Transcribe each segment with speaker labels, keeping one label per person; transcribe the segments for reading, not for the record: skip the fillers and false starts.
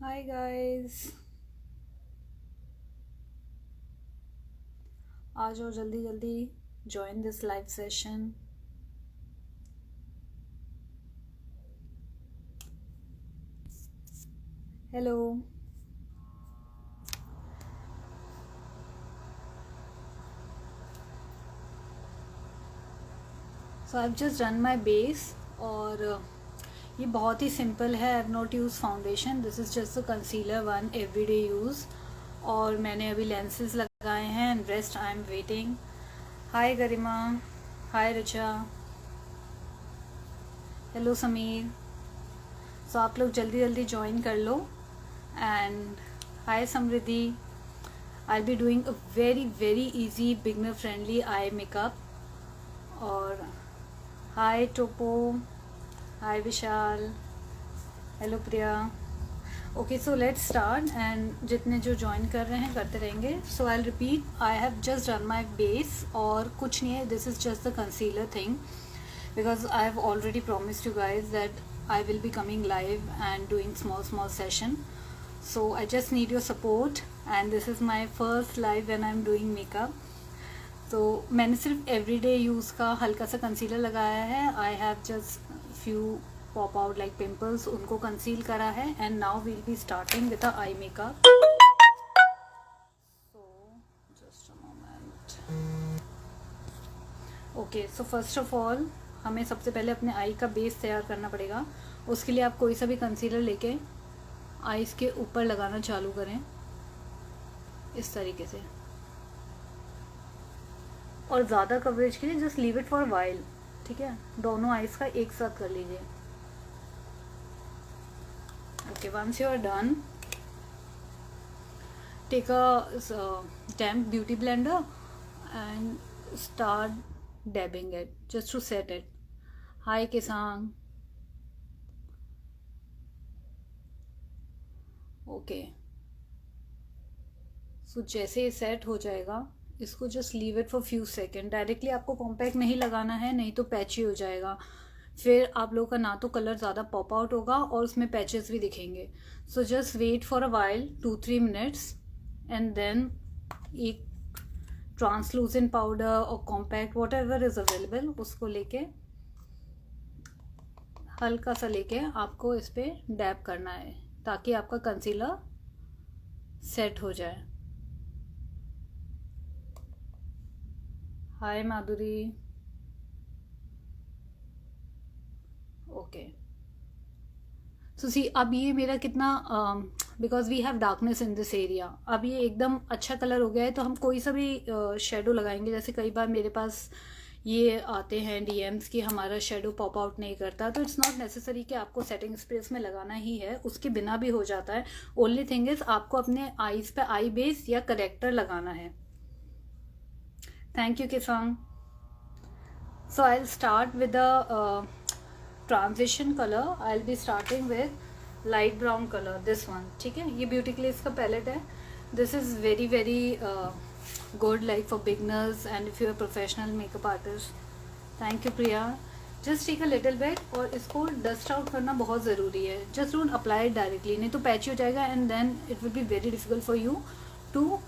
Speaker 1: Hi guys, आ जाओ जल्दी जल्दी join this live session. Hello. So I've just done my base और ये बहुत ही सिंपल है. I've not used foundation. This is just a concealer one everyday use. और मैंने अभी lenses लगाए हैं and rest I'm waiting. Hi Garima. Hi Richa. Hello Sameer. So आप लोग जल्दी जल्दी join कर लो. And hi Samriddhi. I'll be doing a very easy beginner friendly eye makeup. और hi Topo, hi Vishal, hello Priya. Okay so let's start and जितने जो join कर रहे हैं करते रहेंगे. So I will repeat, I have just done my base और कुछ नहीं है. This is just the concealer thing because I have already promised you guys that I will be coming live and doing small session. So I just need your support and this is my first live when I am doing makeup. तो मैंने सिर्फ everyday use का हल्का सा concealer लगाया है. I have just few pop out like pimples, उनको conceal करा है. And now we'll be starting with the eye makeup. So just a moment. Okay so first of all हमें सबसे पहले अपने आई का बेस तैयार करना पड़ेगा. उसके लिए आप कोई सा भी कंसीलर लेके आईज के ऊपर लगाना चालू करें इस तरीके से. और ज़्यादा कवरेज के लिए just leave it for while. ठीक है, दोनों आइज का एक साथ कर लीजिए. Okay, once you are done, take a damp beauty blender and start dabbing it just to set it. Hi Kisang. Okay so जैसे ये सेट हो जाएगा इसको just leave it for few second. Directly आपको कॉम्पैक्ट नहीं लगाना है, नहीं तो पैची हो जाएगा. फिर आप लोगों का ना तो कलर ज़्यादा पॉप आउट होगा और उसमें पैचेस भी दिखेंगे. So just wait for a while 2-3 minutes and then एक ट्रांसलूसेंट पाउडर और compact whatever is available उसको लेके हल्का सा लेके आपको इस पर डैब करना है ताकि आपका कंसीलर सेट हो जाए. हाय माधुरी. ओके सो सी अब ये मेरा कितना because we have darkness in this area. अब ये एकदम अच्छा कलर हो गया है. तो हम कोई सा भी शेडो लगाएंगे. जैसे कई बार मेरे पास ये आते हैं डीएम्स कि हमारा शेडो पॉप आउट नहीं करता. तो इट्स नॉट नेसेसरी कि आपको सेटिंग स्पेस में लगाना ही है, उसके बिना भी हो जाता है. ओनली थिंग इज आपको अपने आईज पे आई बेस या करेक्टर लगाना है. थैंक यू किसांग. So I will start with the transition colour. I will be starting with light brown colour, this one. ठीक है, ये ब्यूटी क्लेस का पैलेट है. This is very good like for beginners and if you're a professional makeup artist. Thank you Priya. Just take a little bit और इसको dust out करना बहुत ज़रूरी है. Just don't apply it directly, नहीं तो पैची हो जाएगा and then it will be very difficult for you to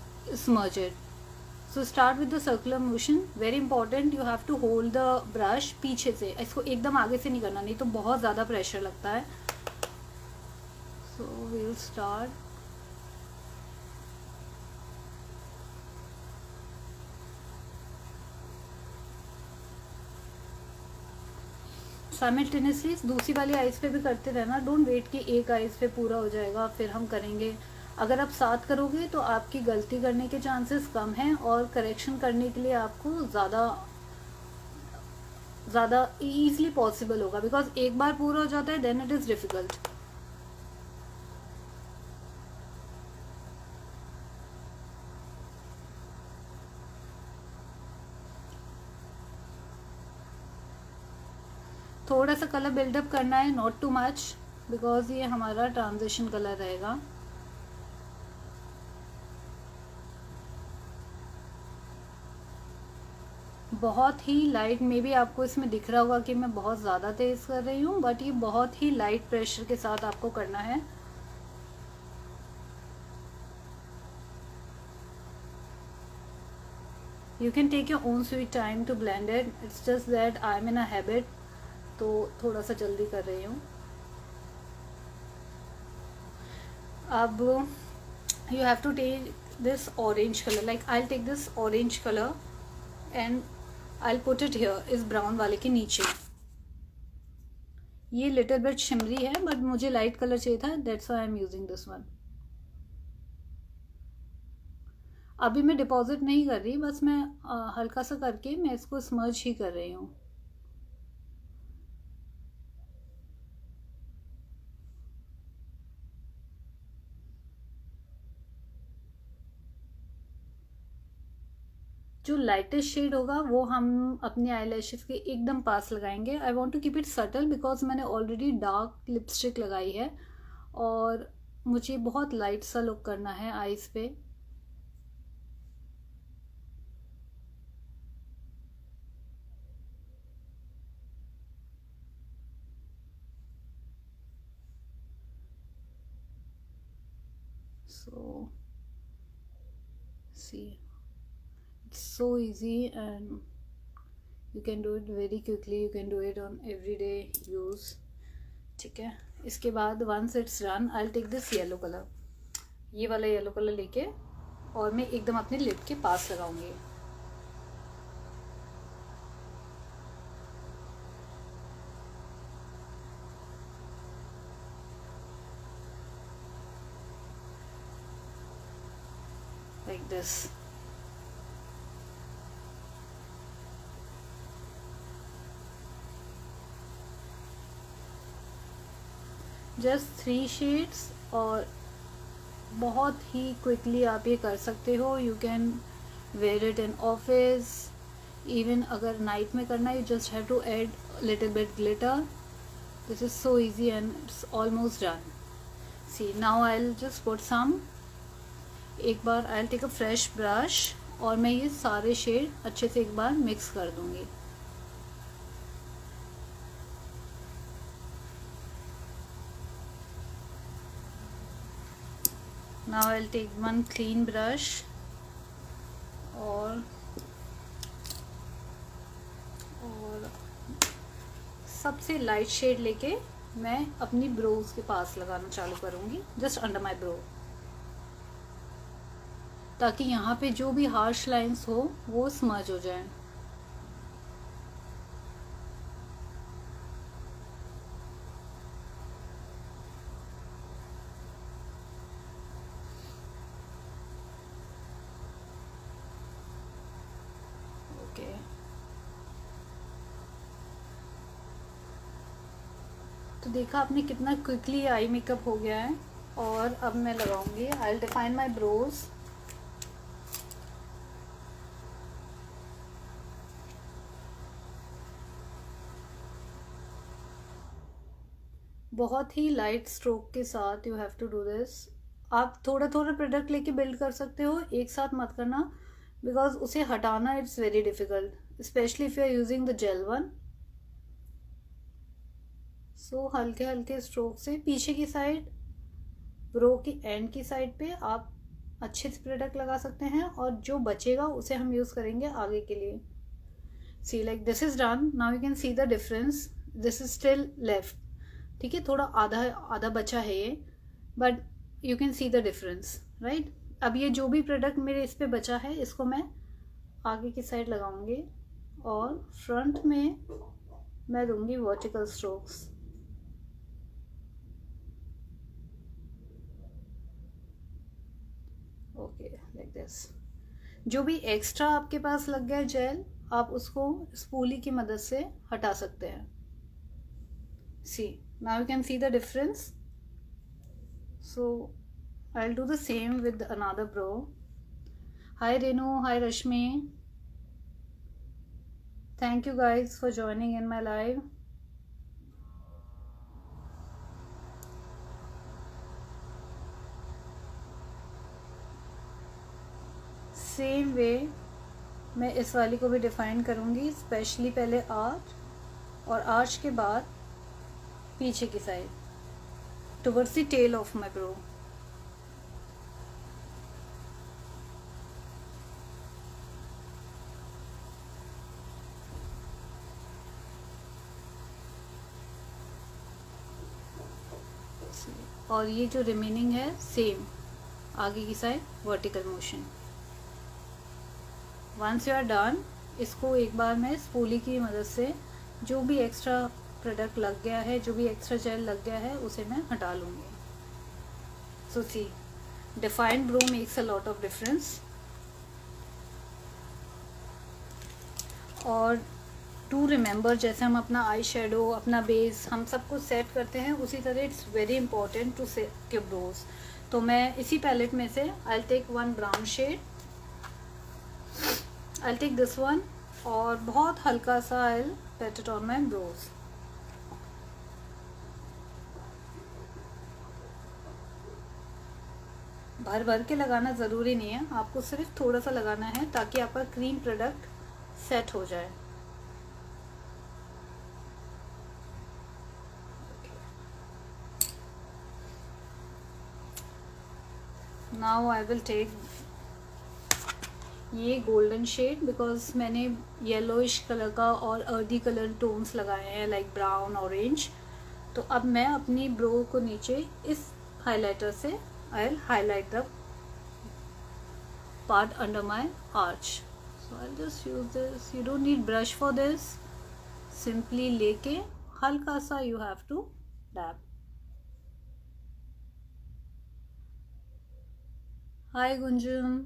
Speaker 1: smudge it. So start with the circular motion. Very important, you have to hold the brush पीछे से. इसको एकदम आगे से नहीं करना, नहीं तो बहुत ज़्यादा प्रेशर लगता है. So we will start. Simultaneously दूसरी वाली आइज़ पे भी करते रहना. डोंट वेट कि एक आइज़ पे पूरा हो जाएगा फिर हम करेंगे. अगर आप साथ करोगे तो आपकी गलती करने के चांसेस कम हैं और करेक्शन करने के लिए आपको ज़्यादा ईजिली पॉसिबल होगा. बिकॉज एक बार पूरा हो जाता है देन इट इज़ डिफ़िकल्ट. थोड़ा सा कलर बिल्डअप करना है, नॉट टू मच, बिकॉज ये हमारा ट्रांजिशन कलर रहेगा. बहुत ही लाइट, मे बी आपको इसमें दिख रहा होगा कि मैं बहुत ज़्यादा तेज़ कर रही हूँ, बट ये बहुत ही लाइट प्रेशर के साथ आपको करना है. You can take your own sweet time to blend it. It's just that I'm in a habit, तो थोड़ा सा जल्दी कर रही हूँ. अब you have to take this orange color. Like I'll take this orange color and I'll put it here, इस brown वाले के नीचे. ये little bit shimmery है, but मुझे light color चाहिए था, that's why I'm using this one. अभी मैं डिपॉजिट नहीं कर रही, बस मैं हल्का सा करके मैं इसको स्मर्ज ही कर रही हूँ. जो लाइटेस्ट शेड होगा वो हम अपने आईलैशेस के एकदम पास लगाएंगे. I want to keep it subtle because मैंने ऑलरेडी डार्क लिपस्टिक लगाई है और मुझे बहुत लाइट सा लुक करना है आईज पे. So see, it's so easy and you can do it very quickly. You can do it on everyday use. ठीक है. इसके बाद once it's done, I'll take this yellow color. ये वाला येलो कलर लेके और मैं एकदम अपने लिप के पास लगाऊंगी. Like this. Just 3 shades और बहुत ही क्विकली आप ये कर सकते हो. You can wear it in office, even अगर नाइट में करना है. You just have to add little bit glitter. This is so easy and it's almost done. See now I will just put some. एक बार I will take a fresh brush और मैं ये सारे शेड अच्छे से एक बार मिक्स कर दूंगी. Now I'll take one clean brush और सबसे लाइट शेड लेके मैं अपनी ब्रोज के पास लगाना चालू करूँगी, जस्ट अंडर माय ब्रो, ताकि यहाँ पे जो भी हार्श लाइंस हो वो स्मज हो जाए. तो देखा आपने कितना क्विकली आई मेकअप हो गया है. और अब मैं लगाऊंगी, I will define my brows. बहुत ही लाइट स्ट्रोक के साथ you have to do this. आप थोड़ा थोड़ा प्रोडक्ट लेके बिल्ड कर सकते हो, एक साथ मत करना, बिकॉज उसे हटाना it's very difficult, especially if you are using the gel one. So हल्के हल्के स्ट्रोक से पीछे की साइड, ब्रो की एंड की साइड पे आप अच्छे से प्रोडक्ट लगा सकते हैं, और जो बचेगा उसे हम यूज़ करेंगे आगे के लिए. See like this is done. Now you can see the difference. This is still left. ठीक है, थोड़ा आधा आधा बचा है ये, but you can see the difference, right. अब ये जो भी प्रोडक्ट मेरे इस पे बचा है इसको मैं आगे की साइड लगाऊंगी और फ्रंट में मैं दूंगी vertical strokes. Okay, like this. जो भी एक्स्ट्रा आपके पास लग गया जेल, आप उसको स्पूली की मदद से हटा सकते हैं. सी, now you can see the difference. So I'll do the same with another bro. Hi Renu, hi Rashmi. Thank you guys for joining in my live. Same way मैं इस वाली को भी डिफाइन करूँगी, स्पेशली पहले आर्च और arch के बाद पीछे की side towards the tail of my brow. और ये जो रिमेनिंग है सेम आगे की side vertical motion. Once you are done, इसको एक बार मैं स्पूली की मदद से जो भी एक्स्ट्रा प्रोडक्ट लग गया है, जो भी एक्स्ट्रा जेल लग गया है, उसे मैं हटा लूँगी। So see, defined brow makes a lot of difference. और टू रिमेंबर, जैसे हम अपना आई शेडो, अपना बेस, हम सब कुछ सेट करते हैं, उसी तरह it's very important to set your brows. तो मैं इसी पैलेट में से I take one brown shade, I take this one, और बहुत हल्का सा I pat it on my brows. भर भर के लगाना ज़रूरी नहीं है, आपको सिर्फ थोड़ा सा लगाना है ताकि आपका क्रीम प्रोडक्ट सेट हो जाए। नाउ आई विल टेक ये गोल्डन शेड, बिकॉज मैंने येलोइश कलर का और अर्दी कलर टोन्स लगाए हैं लाइक ब्राउन, ऑरेंज। तो अब मैं अपनी ब्रो को नीचे इस हाइलाइटर से I will highlight the part under my arch. So I just use this, you don't need brush for this, simply लेके हल्का सा you have to dab. Hi Gunjan,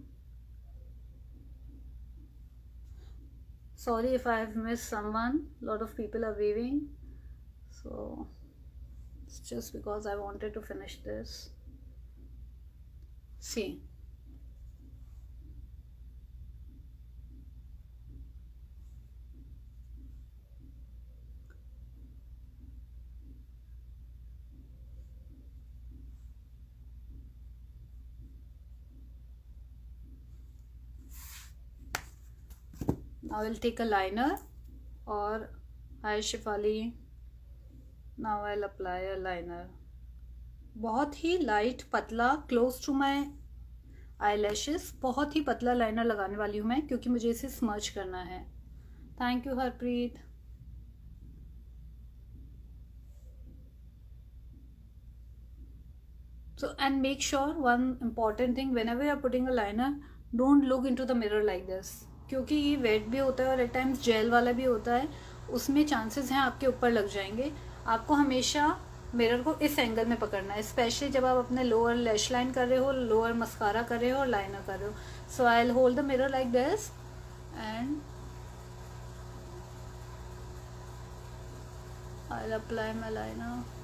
Speaker 1: sorry if I have missed someone, lot of people are waving, so it's just because I wanted to finish this. See, now I'll take a liner or eye shifali. Now I'll apply a liner, बहुत ही light पतला, close to my eye lashes, बहुत ही पतला liner लगाने वाली हूँ मैं, क्योंकि मुझे इसे स्मर्च करना है। Thank you Harpreet. So and make sure one important thing, whenever you are putting a liner, don't look into the mirror like this, क्योंकि ये वेट भी होता है और एट टाइम्स जेल वाला भी होता है, उसमें चांसेस हैं आपके ऊपर लग जाएंगे। आपको हमेशा मिरर को इस एंगल में पकड़ना है, स्पेशली जब आप अपने लोअर लैश लाइन कर रहे हो, लोअर मस्कारा कर रहे हो और लाइनर कर रहे हो। So I will hold the mirror like this and I will apply my liner.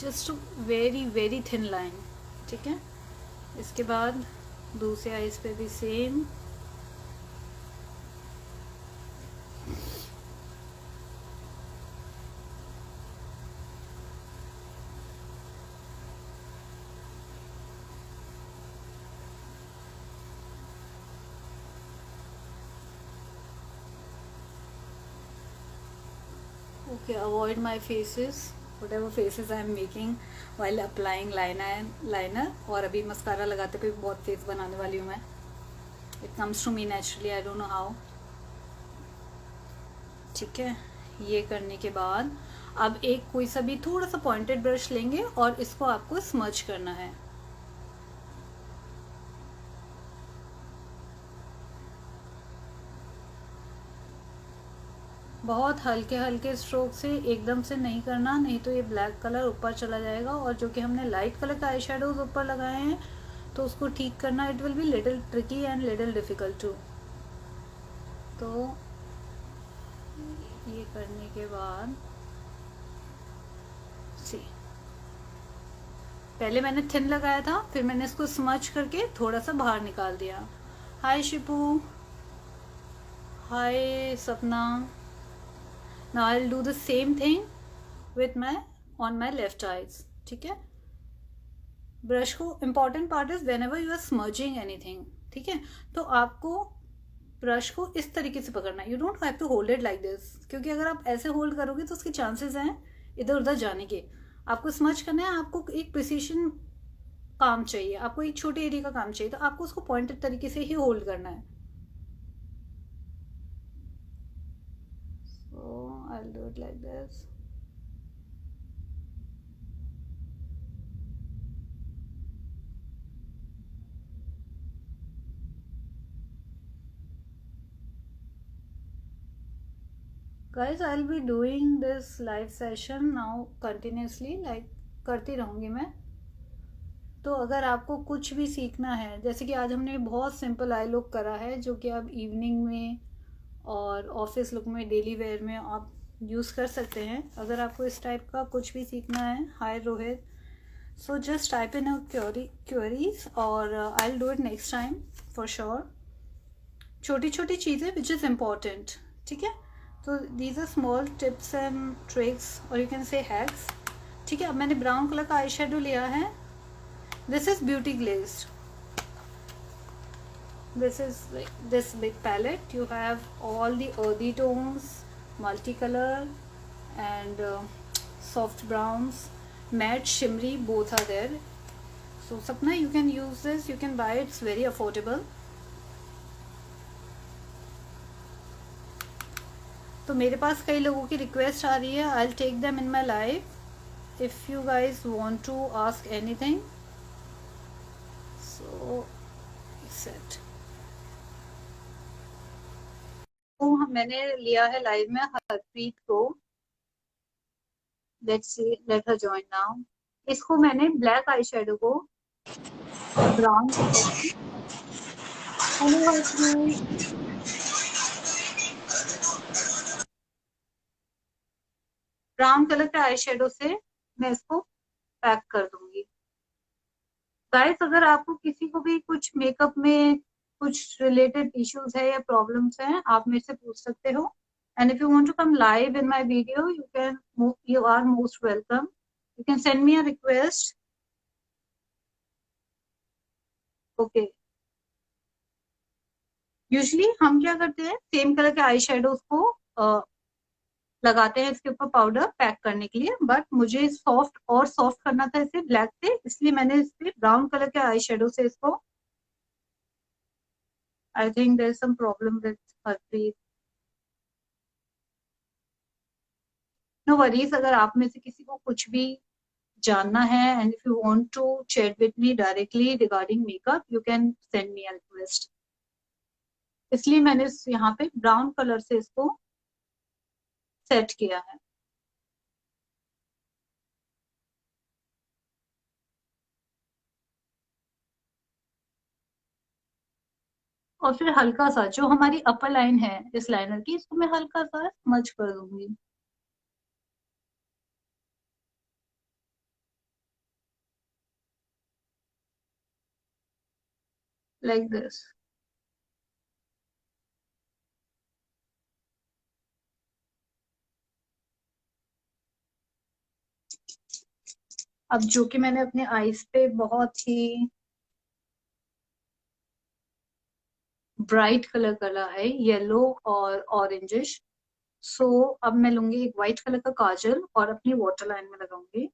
Speaker 1: Just very very thin line, ठीक है। इसके बाद दूसरे आइज पे भी same. Okay, avoid my faces, whatever faces I am making while applying liner, और अभी mascara लगाते पे बहुत फेस बनाने वाली हूँ मैं। It comes to me naturally, I don't know how। ठीक है, ये करने के बाद अब एक कोई सा भी थोड़ा सा पॉइंटेड ब्रश लेंगे और इसको आपको स्मर्च करना है। बहुत हल्के हल्के स्ट्रोक से, एकदम से नहीं करना, नहीं तो ये ब्लैक कलर ऊपर चला जाएगा, और जो कि हमने लाइट कलर का आई शेडोज ऊपर लगाए हैं तो उसको ठीक करना it will be little tricky and little difficult too. तो ये करने के बाद सी, पहले मैंने थिन लगाया था, फिर मैंने इसको स्मच करके थोड़ा सा बाहर निकाल दिया। हाय शिपू, हाय सपना। Now I'll do the same thing with on my left eyes, ठीक है। ब्रश को important part is whenever you are smudging anything, ठीक है, तो आपको ब्रश को इस तरीके से पकड़ना है, you don't have to hold it like this, क्योंकि अगर आप ऐसे होल्ड करोगे तो उसके चांसेस हैं इधर उधर जाने के। आपको स्मच करना है, आपको एक प्रिसीशन काम चाहिए, आपको एक छोटे एरिया का काम चाहिए, तो आपको उसको पॉइंटेड तरीके से ही होल्ड करना है. So I will do it like this. Guys, I'll be doing this live session now continuously, like करती रहूँगी मैं. तो अगर आपको कुछ भी सीखना है, जैसे कि आज हमने बहुत सिंपल आई लुक करा है, जो कि आप इवनिंग में और ऑफिस लुक में, डेली वेयर में आप यूज़ कर सकते हैं. अगर आपको इस टाइप का कुछ भी सीखना है, hi Rohit, so just type in queries और I will do it next time for sure. छोटी छोटी चीज़ें विच इज़ इम्पॉर्टेंट. ठीक है, तो these are small tips and tricks और यू कैन से हैक्स. ठीक है, अब मैंने ब्राउन कलर का आई शेडो लिया है. This is beauty glazed. This is like this big palette. You have all the earthy tones, multicolor, and soft browns, matte, shimmery. Both are there. So Sapna, you can use this. You can buy it. It's very affordable. तो मेरे पास कई लोगों की request आ रही है. I will take them in my life if you guys want to ask anything. So set. तो मैंने लिया है लाइव में हरप्रीत को. Let's see, let her join now. इसको मैंने ब्लैक आई शेडो को ब्राउन ब्राउन कलर के आई शेडो से मैं इसको पैक कर दूंगी. गाइस, अगर आपको किसी को भी कुछ मेकअप में कुछ रिलेटेड इश्यूज है या प्रॉब्लम्स हैं, आप मेरे से पूछ सकते हो. And if you want to come live in my video, you are most welcome. You can send me a request. Okay. Usually हम क्या करते हैं, सेम कलर के आई शेडोज को लगाते हैं इसके ऊपर पाउडर पैक करने के लिए. बट मुझे सॉफ्ट और सॉफ्ट करना था इसे ब्लैक से, इसलिए मैंने इस पे ब्राउन कलर के आई शेडो से इसको. I think there is some problem with Harpreet. No worries. अगर आप में से किसी को कुछ भी जानना है and if you want to chat with me directly regarding makeup, you can send me a request. इसलिए मैंने यहाँ पे ब्राउन कलर से इसको सेट किया है. और फिर हल्का सा जो हमारी अपर लाइन है इस लाइनर की, इसको मैं हल्का सा मर्ज कर दूंगी. Like this. अब जो कि मैंने अपने आईज पे बहुत ही ब्राइट कलर करा है, येलो और ऑरेंजिश. सो अब मैं लूंगी एक व्हाइट कलर का काजल और अपनी वाटर लाइन में लगाऊंगी.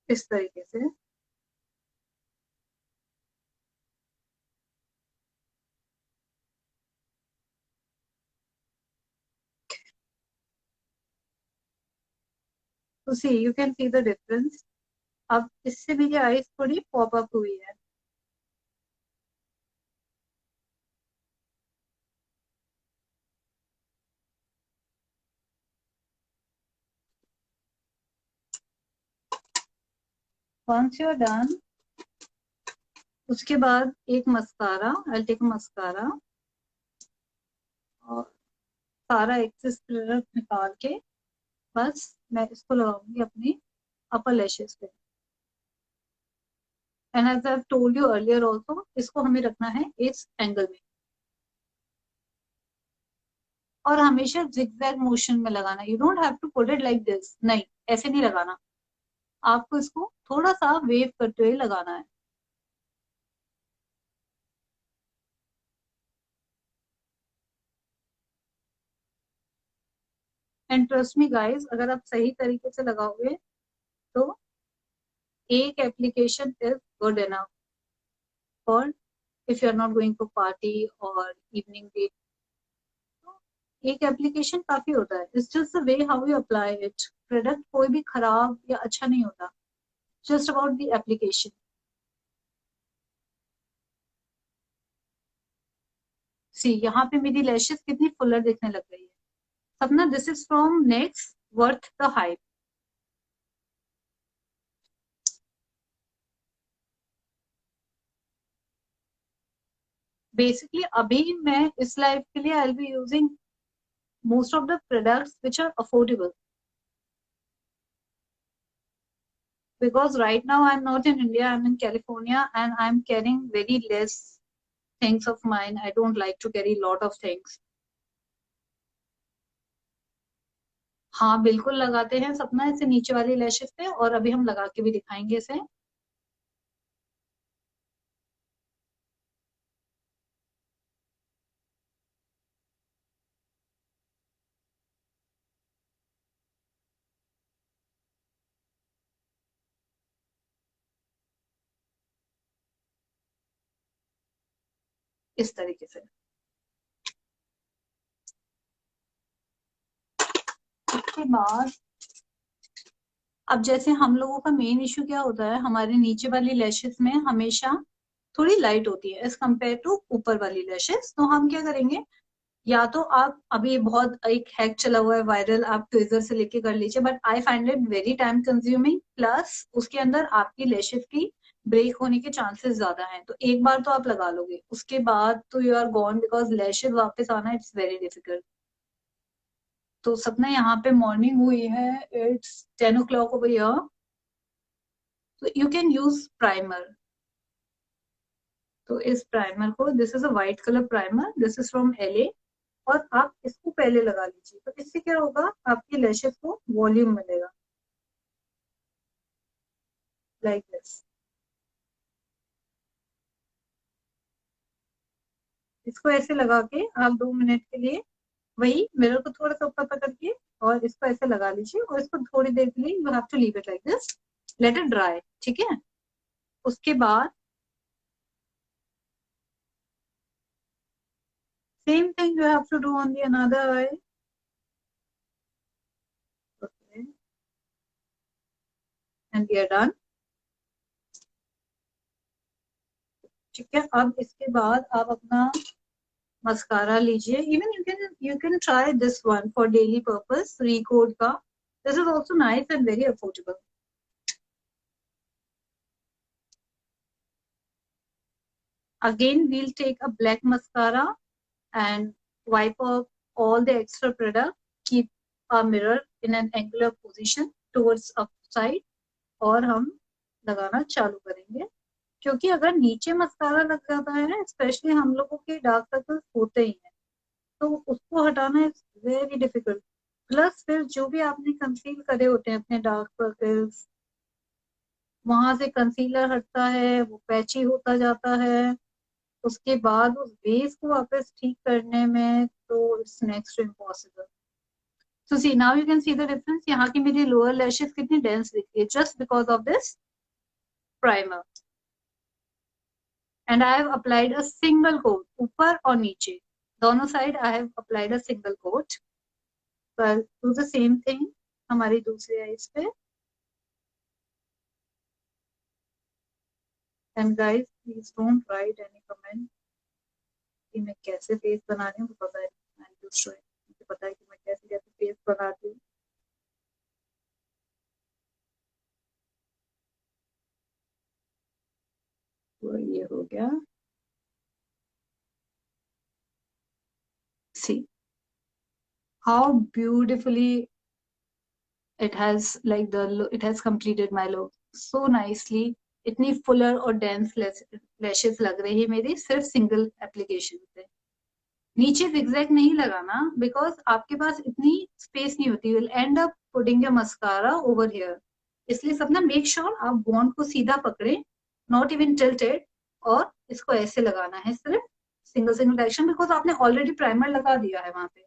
Speaker 1: इस तरीके से. तो see, you can see the difference. अब इससे मेरी आईज थोड़ी पॉप अप हुई है. वंस यू आर डन, उसके बाद एक मस्कारा. आई टेक मस्कारा और सारा एक्सेस प्रोडक्ट निकाल के बस मैं इसको लगाऊंगी अपनी अपर लैशेस पे. And as I told you earlier also, इसको हमें रखना है इस एंगल में, और हमेशा जिगजैग मोशन में लगाना। You don't have to put it like this, नहीं ऐसे नहीं लगाना, आपको इसको थोड़ा सा वेव करते हुए लगाना है। एंड ट्रस्ट मी गाइस, अगर आप सही तरीके से लगाओगे तो एक application is good enough for if you are not going for party और इवनिंग डेट। एक एप्लीकेशन काफी होता है, it's just the way how you apply it. Product कोई भी खराब या अच्छा नहीं होता, just about the application. See यहाँ पे मेरी लैशेस कितनी फुलर दिखने लग गई है। सपना, this is from next worth the hype. Basically अभी मैं इस लाइफ के लिए आई will be using most of the products which are affordable, because right now I'm not in India, I'm in California and I'm carrying very less things of mine. I don't like to carry lot of things. हाँ बिल्कुल लगाते हैं सपना, इसे नीचे वाली lashes पे, और अभी हम लगा के भी दिखाएंगे इसे। इस तरीके से। उसके बाद अब जैसे हम लोगों का मेन इश्यू क्या होता है, हमारे नीचे वाली लैशेस में हमेशा थोड़ी लाइट होती है एज कम्पेयर टू ऊपर वाली लैशेस। तो हम क्या करेंगे, या तो आप अभी बहुत एक हैक चला हुआ है वायरल, आप ट्विजर से लेके कर लीजिए, but I find it very time consuming, plus उसके अंदर आपकी लैशेस की ब्रेक होने के चांसेस ज्यादा हैं। तो एक बार तो आप लगा लोगे, उसके बाद तो you are gone, because lashes वापस आना इट्स वेरी डिफिकल्ट। तो सपना यहाँ पे मॉर्निंग हुई है, इट्स 10 o'clock over here, तो यू कैन यूज प्राइमर। तो इस प्राइमर को, this is a white colour primer, this is from LA, और आप इसको पहले लगा लीजिए। तो इससे क्या होगा, आपकी लैशेस को वॉल्यूम मिलेगा, लाइक दिस। इसको ऐसे लगा के आप 2 मिनट के लिए वही मिरर को थोड़ा सा ऊपर पकड़ के और इसको ऐसे लगा लीजिए, और इसको थोड़ी देर के लिए you have to leave it like this, let it dry, ठीक है। उसके बाद same thing you have to do on the another eye. Okay, and we are done. ठीक है, अब इसके बाद आप अपना मस्कारा लीजिए। Even you can try this one for daily purpose, Recode का। This is also nice and very affordable. Again, we'll take a black mascara and wipe off all the extra product. Keep our mirror in an angular position towards upside, और हम लगाना चालू करेंगे। क्योंकि अगर नीचे mascara लग जाता है ना, स्पेशली हम लोगों के डार्क सर्कल्स होते ही हैं, तो उसको हटाना इज वेरी डिफिकल्ट। प्लस फिर जो भी आपने कंसील करे होते हैं अपने डार्क सर्कल्स, वहां से कंसीलर हटता है, वो पैची होता जाता है, उसके बाद उस बेस को वापस ठीक करने में तो it's next to impossible. So see now you can see the difference, यहाँ की मेरी लोअर लैशेस कितनी डेंस दिख रही है, just because of this primer. And I have applied a single coat, ऊपर और नीचे दोनों side I have applied a single coat. पर डू द सेम थिंग हमारी दूसरी आईज पे। And guys please don't write any comment कि मैं कैसे फेस बना रही हूँ, because I am used to it. मुझे पता है कि मैं कैसे कैसे फेस बनाती हूँ। तो ये हो गया। See how beautifully it has, like it has completed my look so nicely. इतनी फुलर और डेंस लैशेस लग रही है मेरी सिर्फ सिंगल एप्लीकेशन से। नीचे zigzag नहीं लगाना बिकॉज आपके पास इतनी स्पेस नहीं होती, will end up putting your mascara over here. इसलिए सब ना मेक श्योर आप बॉन्ड को सीधा पकड़े, नॉट इवन टिल्टेड, और इसको ऐसे लगाना है सिर्फ सिंगल सिंगल डायरेक्शन, बिकॉज आपने ऑलरेडी प्राइमर लगा दिया है वहां पे।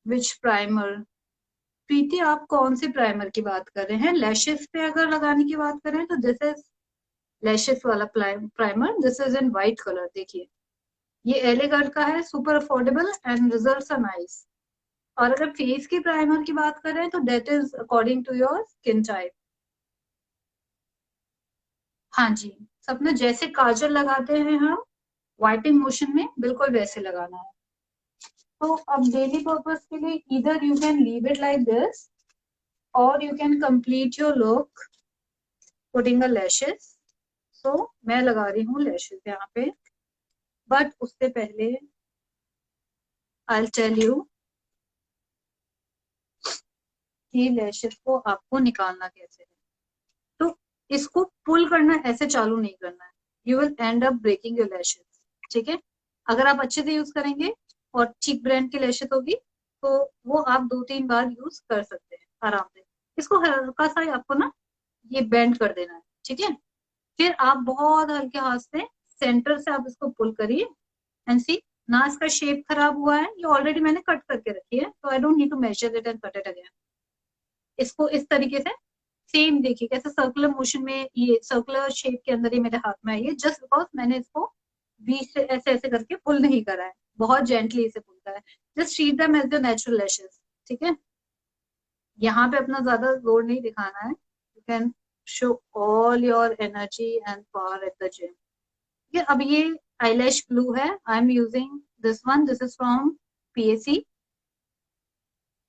Speaker 1: विच प्राइमर? प्रीति आप कौन से प्राइमर की बात कर रहे हैं? लैशेस पे अगर लगाने की बात करें तो दिस इज लैशेस वाला primer, this is in white colour. देखिए ये एलेगंट का है, super affordable and results are nice. और अगर फेस के प्राइमर की बात करें तो that is according to your skin type. हाँ जी, सबने जैसे काजल लगाते हैं हम वाइटिंग मोशन में, बिल्कुल वैसे लगाना है। तो अब डेली पर्पस के लिए इधर you can leave it like this और you can complete your look putting a lashes. So मैं लगा रही हूँ लैशेस यहाँ पे, बट उससे पहले आई विल टेल यू कि लैशेस को आपको निकालना कैसे है। तो इसको पुल करना, ऐसे चालू नहीं करना है, you will end up breaking your lashes. ठीक है, अगर आप अच्छे से यूज करेंगे और चीक ब्रांड की लैशेस होगी तो वो आप 2-3 बार यूज कर सकते हैं आराम से। इसको हल्का सा आपको ना ये बेंड कर देना है, ठीक है। फिर आप बहुत हल्के हाथ से सेंटर से आप इसको पुल करिए एंड सी ना इसका शेप खराब हुआ है, ये ऑलरेडी मैंने कट करके रखी है, तो I don't need to measure it and cut it again. इसको इस तरीके से सेम देखिए कैसे सर्कुलर मोशन में, ये सर्कुलर शेप के अंदर ही मेरे हाथ में आई है, जस्ट बिकॉज मैंने इसको बीच से ऐसे ऐसे करके पुल नहीं करा है, बहुत जेंटली इसे पुल करा है। Just treat them as the natural lashes, ठीक है। यहाँ पे अपना ज्यादा जोर नहीं दिखाना है, you can show all your energy and power at the gym. ठीक है, अब ये आईलैश ग्लू है, I am using this one, this is from PAC.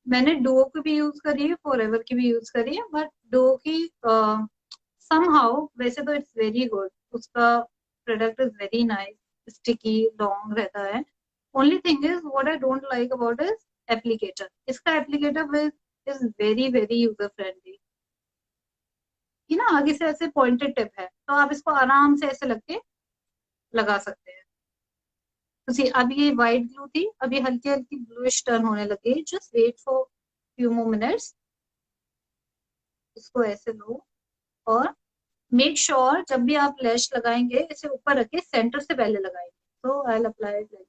Speaker 1: मैंने डुओ की भी यूज करी है, फॉरएवर की भी यूज करी है, बट डुओ की समहाउ, वैसे तो इट्स वेरी गुड, उसका product is very nice, sticky long रहता है। Only thing is what I don't like about is applicator. इसका applicator is very very user friendly. ये ना आगे से ऐसे पॉइंटेड टिप है, तो आप इसको आराम से ऐसे लग के लगा सकते हैं। तो सी अब ये व्हाइट ग्लू थी, अब ये हल्की हल्की ब्लूइश टर्न होने लगी, just wait for few more minutes. इसको ऐसे लो और मेक श्योर जब भी आप लैश लगाएंगे इसे ऊपर रखे, सेंटर से पहले लगाएंगे। तो आई विल अप्लाई इट लाइक,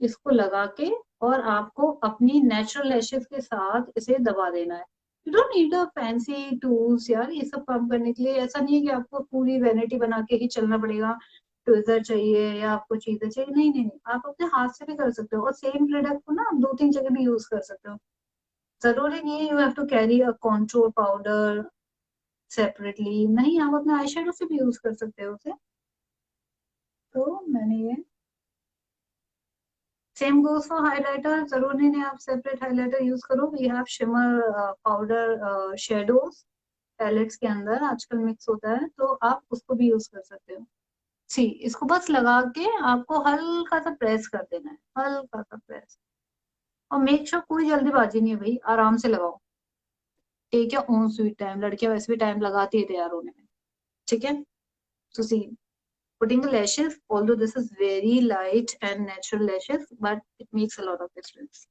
Speaker 1: इसको लगा के और आपको अपनी नेचुरल लैशेस के साथ इसे दबा देना है। You don't need a fancy tools यार ये सब काम करने के लिए। ऐसा नहीं है कि आपको पूरी वैनिटी बना के ही चलना पड़ेगा, ट्विजर चाहिए या आपको चीजें चाहिए, नहीं नहीं नहीं, आप अपने हाथ से भी कर सकते हो और सेम प्रोडक्ट को ना आप 2-3 जगह भी यूज कर सकते हो। जरूरी नहीं है you have to carry a contour powder separately, नहीं, आप अपने आई शेडो से भी यूज कर सकते हो उसे। तो मैंने ये सेम गोज फॉर हाइलाइटर, जरूरी नहीं आप सेपरेट हाइलाइटर यूज करो, we have shimmer powder shadows palettes के अंदर आजकल मिक्स होता है, तो आप उसको भी यूज कर सकते हो। सी इसको बस लगा के आपको हल्का सा प्रेस कर देना है, हल्का सा प्रेस, और मेक श्योर कोई जल्दीबाजी नहीं है भाई, आराम से लगाओ। Take your own sweet time, लड़कियां वैसे भी टाइम लगाती है तैयार होने में, ठीक है। तो सी putting the lashes, although this is very light and natural lashes, but it makes a lot of difference.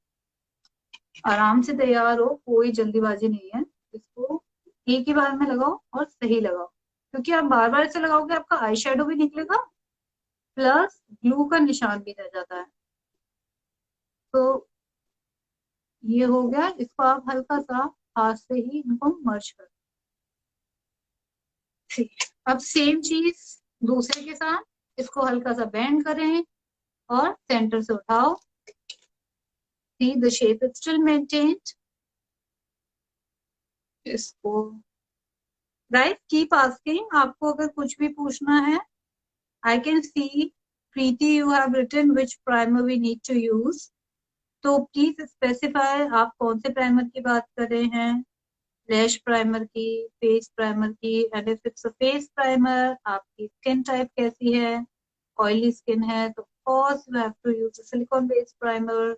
Speaker 1: आराम से तैयार हो, कोई जल्दीबाजी नहीं है। इसको एक ही बार में लगाओ और सही लगाओ, क्योंकि आप बार बार से लगाओगे आपका आई शेडो भी निकलेगा प्लस ग्लू का निशान भी रह जाता है। तो ये हो गया, इसको आप हल्का सा हाथ से ही इनको मर्ज कर। ठीक, अब सेम चीज दूसरे के साथ, इसको हल्का सा बेंड करें और सेंटर से उठाओ। See the shape is still maintained. इसको राइट कीप आस्किंग, आपको अगर कुछ भी पूछना है। I can see Preeti you have written which primer we need to use, तो प्लीज स्पेसिफाई आप कौन से प्राइमर की बात कर रहे हैं। लैश प्राइमर की, फेस प्राइमर की, and if it's a face primer, आपकी स्किन टाइप कैसी है, ऑयली स्किन है तो of course you have to use silicone based primer.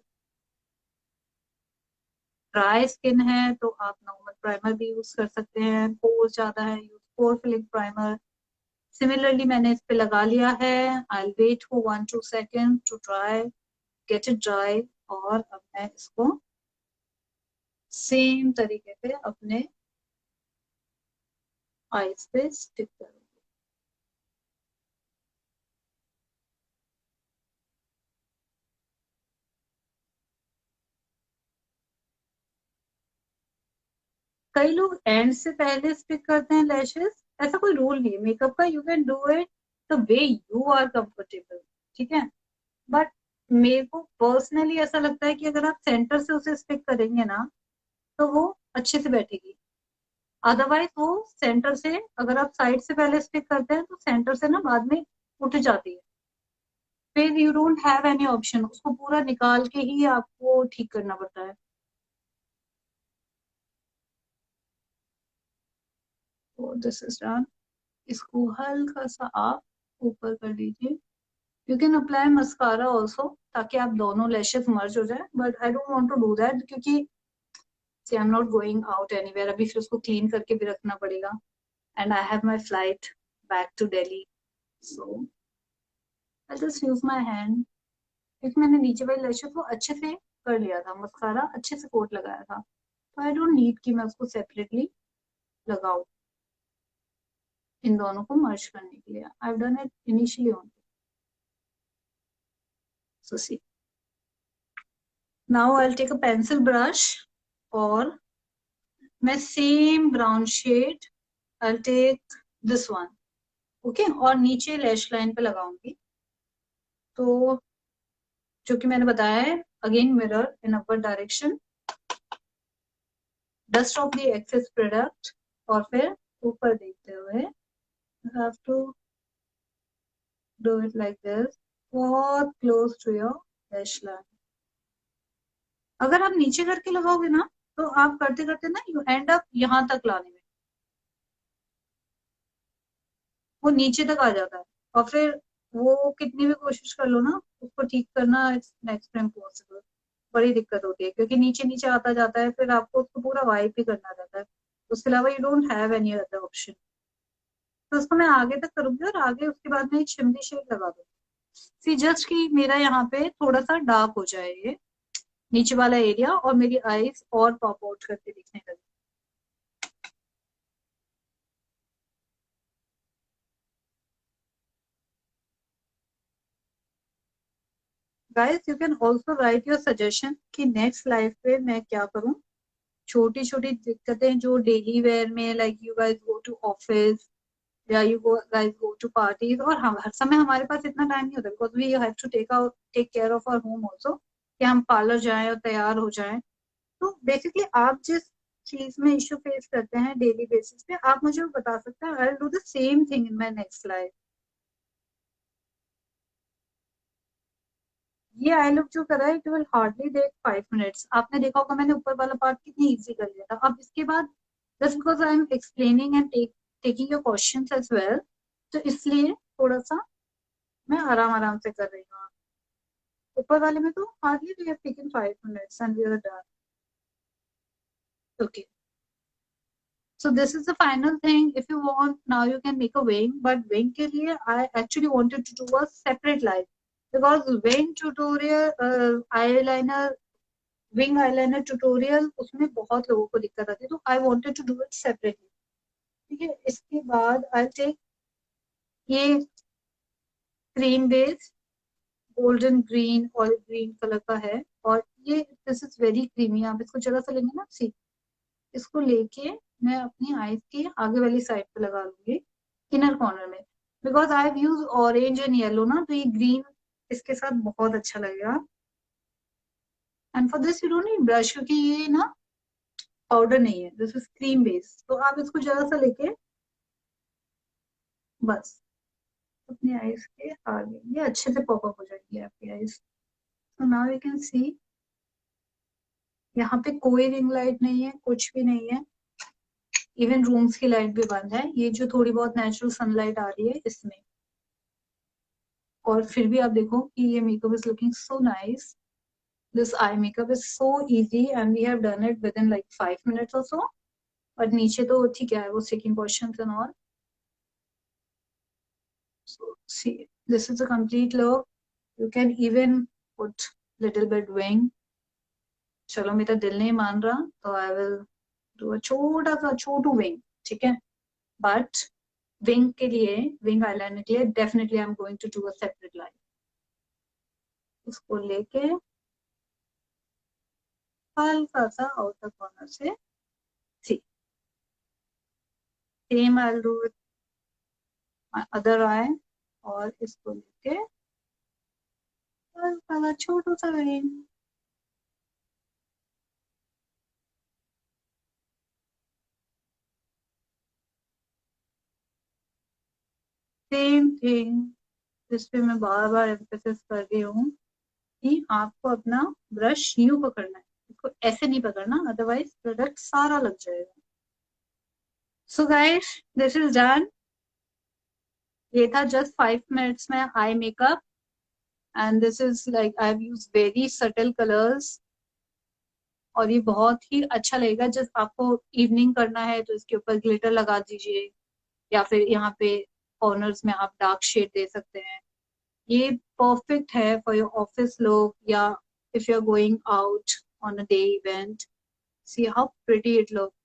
Speaker 1: Dry skin है तो आप नॉर्मल प्राइमर भी यूज कर सकते हैं, पोर ज्यादा है use pore filling primer. Similarly मैंने इस पे लगा लिया है, I wait for 1-2 second to dry, get it dry, और अब मैं इसको सेम तरीके से अपने आईज पे स्टिक करूंगी। कई लोग एंड से पहले स्टिक करते हैं लैशेस, ऐसा कोई रूल नहीं है मेकअप का, you can do it the way you are comfortable, ठीक है। बट मेरे को पर्सनली ऐसा लगता है कि अगर आप सेंटर से उसे स्टिक करेंगे ना तो वो अच्छे से बैठेगी। अदरवाइज वो सेंटर से, अगर आप साइड से पहले स्टिक करते हैं तो सेंटर से ना बाद में उठ जाती है, फिर you don't have any option, उसको पूरा निकाल के ही आपको ठीक करना पड़ता है। तो दिस इज डन। इसको हल्का सा आप ऊपर कर लीजिए। You can apply mascara also, ताकि आप दोनों लैशेस मर्ज हो जाए, but I don't want to do that क्योंकि see I am not going out anywhere, अभी फिर उसको क्लीन करके भी रखना पड़ेगा, and I have my flight back to Delhi, so I just use my hand. क्योंकि मैंने नीचे वाली लैशेस को अच्छे से कर लिया था, मस्कारा अच्छे से कोट लगाया था, तो आई डोंट नीड कि मैं उसको सेपरेटली लगाऊं इन दोनों को मर्ज करने के लिए। I have done it initially only, so see. Now I will take a pencil brush, और मैं same brown shade I take this one, okay, और नीचे लैश लाइन पे लगाऊंगी। तो जो कि मैंने बताया है, again mirror in upper direction, dust off the excess product, और फिर ऊपर देखते हुए have to do it like this, बहुत close to your lash line. अगर आप नीचे करके लगाओगे ना तो आप करते करते ना यू एंड अप यहाँ तक लाने में, वो नीचे तक आ जाता है, और फिर वो कितनी भी कोशिश कर लो ना उसको ठीक करना, इट्स नेक्स्ट टाइम पॉसिबल, बड़ी दिक्कत होती है क्योंकि नीचे नीचे आता जाता है, फिर आपको उसको पूरा वाइप ही करना रहता है, उसके अलावा you don't have any other option. तो उसको मैं आगे तक करूंगी, और आगे उसके बाद में एक शिमरी शेड लगा दूंगी, सी जस्ट कि मेरा यहाँ पे थोड़ा सा डार्क हो जाए ये नीचे वाला एरिया, और मेरी आईज और पॉप आउट करके दिखने लगे। Guys you can also write your suggestion कि नेक्स्ट लाइफ पे मैं क्या करूं, छोटी छोटी दिक्कतें जो डेली वेयर में, like you guys go to office या you go guys go to parties, और हम हर समय हमारे पास इतना टाइम नहीं होता because we have to take care of our home also, कि हम पार्लर जाएं और तैयार हो जाएं। तो बेसिकली आप जिस चीज में इश्यू फेस करते हैं डेली बेसिस पे, आप मुझे वो बता सकते हैं, I will do the same thing in my next life. ये आई लुक जो करा है it will hardly take 5 minutes, आपने देखा होगा मैंने ऊपर वाला पार्ट कितनी इजी कर लिया था। अब इसके बाद just because I am explaining and taking your questions as well, तो इसलिए थोड़ा सा मैं आराम आराम से कर रही हूँ। ऊपर वाले में तो hardly we have taken 5 minutes and we are done, okay. So this is the final thing. If you want, now you can make a wing. But wing के लिए I actually wanted to do a separate live, because wing tutorial, eyeliner, wing eyeliner tutorial, उसमें बहुत लोगों को दिक्कत आती है, तो I wanted to do it separately, ठीक है। इसके बाद I'll take ये cream base, golden green olive green colour का है, और ये दिस इज वेरी क्रीमी, आप इसको जरा सा लेंगे ना, सी, इसको लेके मैं अपनी आईज के आगे वाली साइड पे लगा लूंगी, इनर कॉर्नर में, because I have use orange and yellow ना, तो ये ग्रीन इसके साथ बहुत अच्छा लगेगा। And for this you don't need brush, क्योंकि ये ना पाउडर नहीं है, दिस इज क्रीम बेस, तो आप इसको जरा सा लेके बस अपनी आईज के आगे, ये अच्छे से पॉपअप हो जाएगी आपकी आईज। तो नाउ यू कैन सी यहाँ पे कोई रिंग लाइट नहीं है, कुछ भी नहीं है, इवन रूम्स की लाइट भी बंद है, ये जो थोड़ी बहुत नेचुरल सनलाइट आ रही है इसमें, और फिर भी आप देखो कि ये makeup is looking so nice. This eye makeup is so easy and we have done it within like 5 minutes और सो. और नीचे तो ठीक है, वो sticking portion and all. So see, this is a complete look. You can even put little bit wing. चलो मेरा दिल नहीं मान रहा तो आई विल डू अ छोटा सा छोटू विंग, ठीक है. बट विंग के लिए, विंग आईलाइनर के लिए definitely I am going to do a separate line. उसको लेके हल्का सा आउटर कॉर्नर से, see same I will do with my other eye. और इसको लेके हल्का सा छोटू सा विंग. सेम थिंग, इस पे मैं बार बार एम्फेसिस कर रही हूँ कि आपको अपना ब्रश यूं पकड़ना है, इसको ऐसे नहीं पकड़ना, अदरवाइज प्रोडक्ट सारा लग जाएगा. So guys, this is done. ये था जस्ट 5 minutes में eye makeup. And this is like I have used very subtle colours, और ये बहुत ही अच्छा लगेगा. जस्ट आपको इवनिंग करना है तो इसके ऊपर ग्लिटर लगा दीजिए, या फिर यहाँ पे कॉर्नर्स में आप डार्क शेड दे सकते हैं. ये परफेक्ट है फॉर योर ऑफिस लुक, या if you're going out on a day event. See how pretty it looks.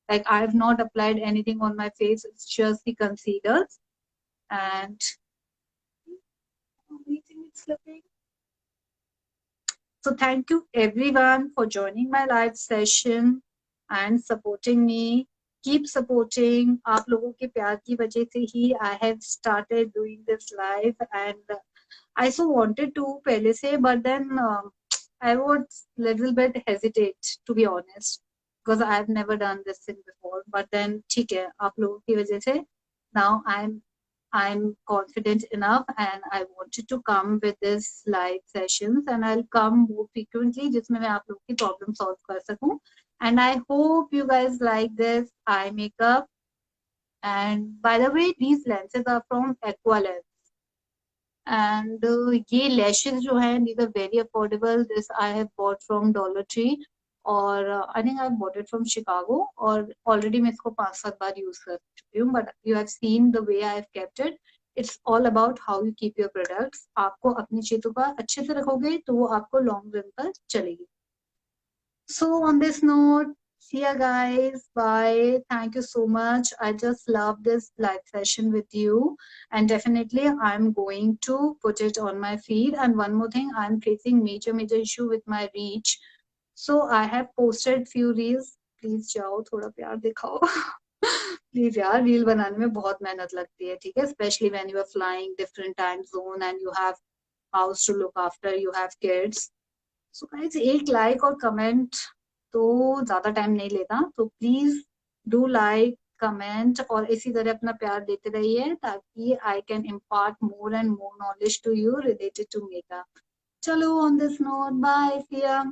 Speaker 1: Like I have not applied anything on my face. It's just the concealers. And how amazing it's looking. So thank you everyone for joining my live session and supporting me. Keep supporting. आप लोगों के प्यार की वजह से ही I have started doing this live, and I so wanted to पहले से, but then I was little bit hesitate to be honest, because I have never done this thing before. But then ठीक है, आप लोगों की वजह से now I'm confident enough, and I wanted to come with this live sessions, and I'll come more frequently जिसमें मैं आप लोगों की problem solve कर सकूं. And I hope you guys like this eye makeup. And by the way, these lenses are from Aqualens. And ये lashes जो हैं, these are very affordable. This I have bought from Dollar Tree, और I think I bought it from Chicago, और already मैं इसको 5-7 बार use कर चुकी हूँ. But you have seen the way I have kept it. It's all about how you keep your products. आपको अपनी चीजों का अच्छे से रखोगे तो वो आपको long run तक चलेगी. So on this note, see ya guys. Bye. Thank you so much. I just love this live session with you. And definitely I'm going to put it on my feed. And one more thing, I'm facing major issue with my reach. So I have posted few reels. Please जाओ थोड़ा प्यार दिखाओ. Please यार, reel बनाने में बहुत मेहनत लगती है, ठीक है? Especially when you are flying different time zone and you have house to look after, you have kids. So guys, एक लाइक और कमेंट तो ज्यादा टाइम नहीं लेता, तो प्लीज डू लाइक, कमेंट, और इसी तरह अपना प्यार देते रहिए ताकि I can impart more and more knowledge to you related to makeup. चलो on this note, bye, see या.